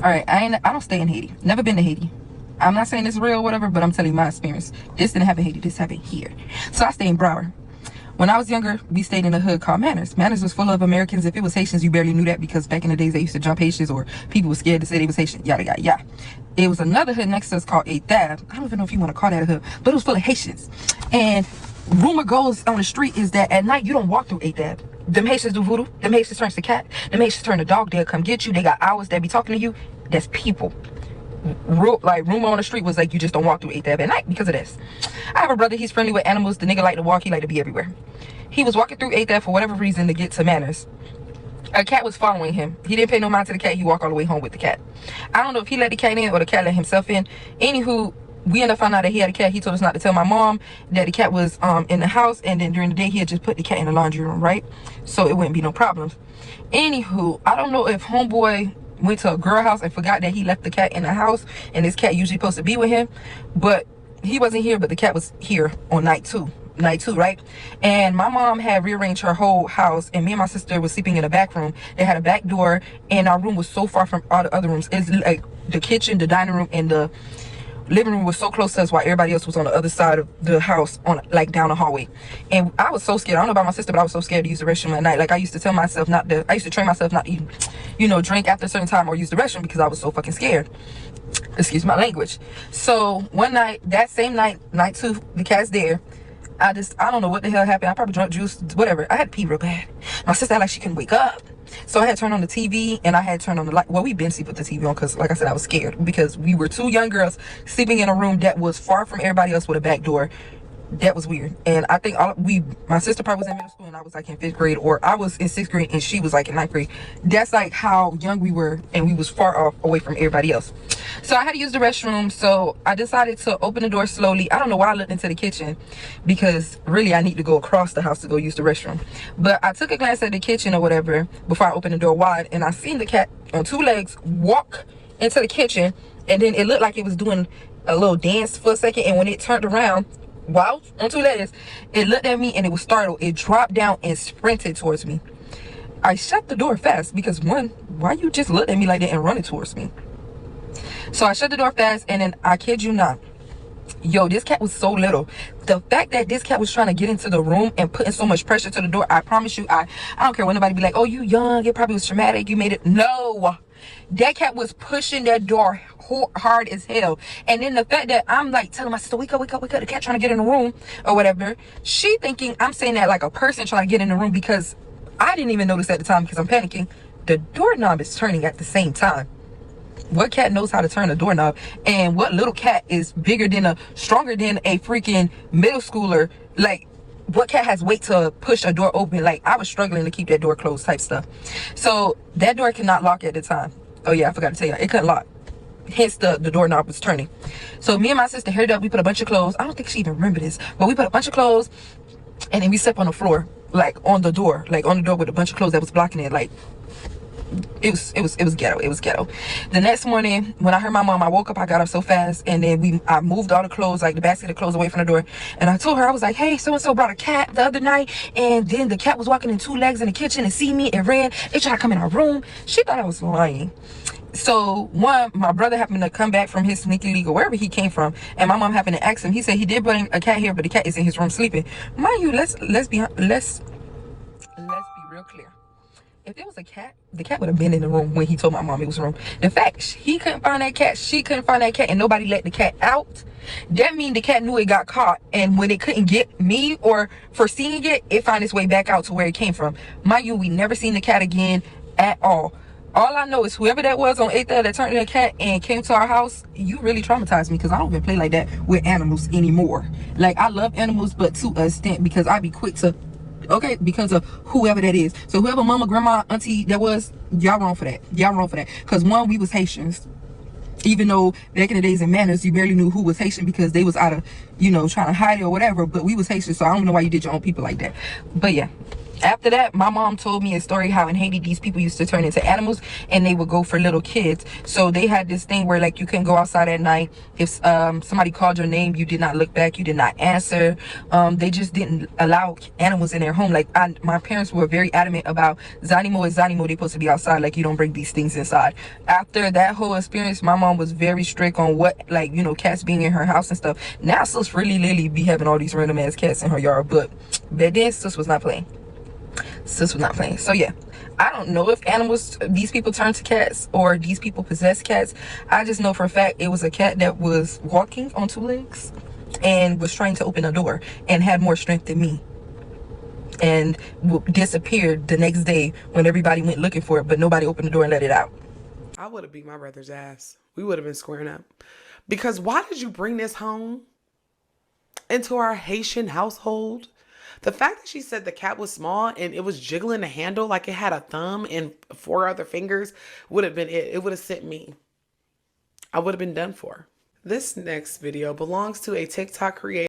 All right, I don't stay in Haiti. Never been to Haiti. I'm not saying it's real or whatever, but I'm telling you my experience. This didn't happen in Haiti. This happened here. So I stay in Broward. When I was younger, we stayed in a hood called Manners. Manners was full of Americans. If it was Haitians, you barely knew that because back in the days, they used to jump Haitians or people were scared to say they was Haitian. Yada, yada, yada. It was another hood next to us called 8th Ave. I don't even know if you want to call that a hood, but it was full of Haitians. And rumor goes on the street is that at night, you don't walk through 8th Ave. Them Haitians do voodoo. Them Haitians turn to cat. Them Haitians turn to dog. They'll come get you. They got hours. They'll be talking to you. That's people. Like rumor on the street was like you just don't walk through 8th Ave at night because of this. I have a brother. He's friendly with animals. The nigga like to walk. He like to be everywhere. He was walking through 8th Ave for whatever reason to get to Manners. A cat was following him. He didn't pay no mind to the cat. He walked all the way home with the cat. I don't know if he let the cat in or the cat let himself in. Anywho, we ended up finding out that he had a cat. He told us not to tell my mom that the cat was in the house, and then during the day he had just put the cat in the laundry room, right? So it wouldn't be no problems. Anywho, I don't know if homeboy went to a girl house and forgot that he left the cat in the house, and this cat usually supposed to be with him, but he wasn't here, but the cat was here on night two, right? And my mom had rearranged her whole house, and me and my sister was sleeping in a back room. They had a back door, and our room was so far from all the other rooms. It's like the kitchen, the dining room, and the living room was so close to us while everybody else was on the other side of the house, on like down the hallway. And I was so scared. I don't know about my sister, but I was so scared to use the restroom at night. Like I used to tell myself not to, I used to train myself not to even, you know, drink after a certain time or use the restroom because I was so fucking scared. Excuse my language. So one night, that same night, night two, the cat's there. I don't know what the hell happened. I probably drank juice, whatever. I had to pee real bad. My sister like she couldn't wake up. So I had turned on the TV and I had turned on the light. Well, we been sleeping with the TV on because, like I said, I was scared because we were two young girls sleeping in a room that was far from everybody else with a back door. That was weird. And I think my sister probably was in middle school and I was like in 5th grade, or I was in 6th grade and she was like in 9th grade. That's like how young we were, and we was far off away from everybody else. So I had to use the restroom. So I decided to open the door slowly. I don't know why I looked into the kitchen because really I need to go across the house to go use the restroom. But I took a glance at the kitchen or whatever before I opened the door wide, and I seen the cat on 2 legs walk into the kitchen, and then it looked like it was doing a little dance for a second, and when it turned around, wow, on 2 legs, it looked at me and it was startled. It dropped down and sprinted towards me. I shut the door fast because one, why you just looked at me like that and running towards me? So I shut the door fast, and then I kid you not, yo, this cat was so little. The fact that this cat was trying to get into the room and putting so much pressure to the door, I promise you, I don't care when nobody be like, oh, you young, it probably was traumatic, you made it. No, that cat was pushing that door hard as hell. And then the fact that I'm like telling my sister, wake up, wake up, wake up, the cat trying to get in the room or whatever, she thinking I'm saying that like a person trying to get in the room, because I didn't even notice at the time because I'm panicking. The doorknob is turning at the same time. What cat knows how to turn a doorknob? And what little cat is stronger than a freaking middle schooler? Like, what cat has weight to push a door open? Like, I was struggling to keep that door closed type stuff. So that door could not lock at the time. Oh yeah, I forgot to tell you, it couldn't lock. Hence the doorknob was turning. So me and my sister hurried up. We put a bunch of clothes. I don't think she even remembered this, but we put a bunch of clothes, and then we slept on the floor, like on the door with a bunch of clothes that was blocking it. Like, it was ghetto. It was ghetto. The next morning when I heard my mom, I woke up, I got up so fast, and then I moved all the clothes, like the basket of clothes, away from the door. And I told her, I was like, hey, so-and-so brought a cat the other night, and then the cat was walking in 2 legs in the kitchen and see me and ran. They tried to come in our room. She thought I was lying. So my brother happened to come back from his sneaky league or wherever he came from, and my mom happened to ask him. He said he did bring a cat here, but the cat is in his room sleeping. Mind you, let's be real clear. If there was a cat, the cat would have been in the room when he told my mom it was room. The fact he couldn't find that cat, she couldn't find that cat, and nobody let the cat out, that means the cat knew it got caught, and when it couldn't get me or foreseeing it, it found its way back out to where it came from. Mind you, we never seen the cat again at all. All I know is whoever that was on 8th Ave that turned into a cat and came to our house, you really traumatized me, because I don't even play like that with animals anymore. Like, I love animals, but to an extent, because I be quick to, okay, because of whoever that is. So whoever mama, grandma, auntie that was, y'all wrong for that. Y'all wrong for that. Because one, we was Haitians. Even though back in the days in Manners, you barely knew who was Haitian because they was out of, you know, trying to hide it or whatever. But we was Haitian, so I don't know why you did your own people like that. But yeah. After that, my mom told me a story how in Haiti these people used to turn into animals and they would go for little kids. So they had this thing where like you couldn't go outside at night. If somebody called your name, you did not look back, you did not answer. They just didn't allow animals in their home. Like my parents were very adamant about Zanimo is Zanimo, they're supposed to be outside, like you don't bring these things inside. After that whole experience, my mom was very strict on what, like, you know, cats being in her house and stuff. Now sis really literally be having all these random ass cats in her yard, but back then sis was not playing. Sis was not playing. So yeah, I don't know if animals, these people turn to cats or these people possess cats. I just know for a fact it was a cat that was walking on two legs and was trying to open a door and had more strength than me, and disappeared the next day when everybody went looking for it, but nobody opened the door and let it out. I would have beat my brother's ass. We would have been squaring up. Because why did you bring this home into our Haitian household? The fact that she said the cat was small and it was jiggling the handle like it had a thumb and 4 other fingers would have been it. It would have sent me. I would have been done for. This next video belongs to a TikTok creator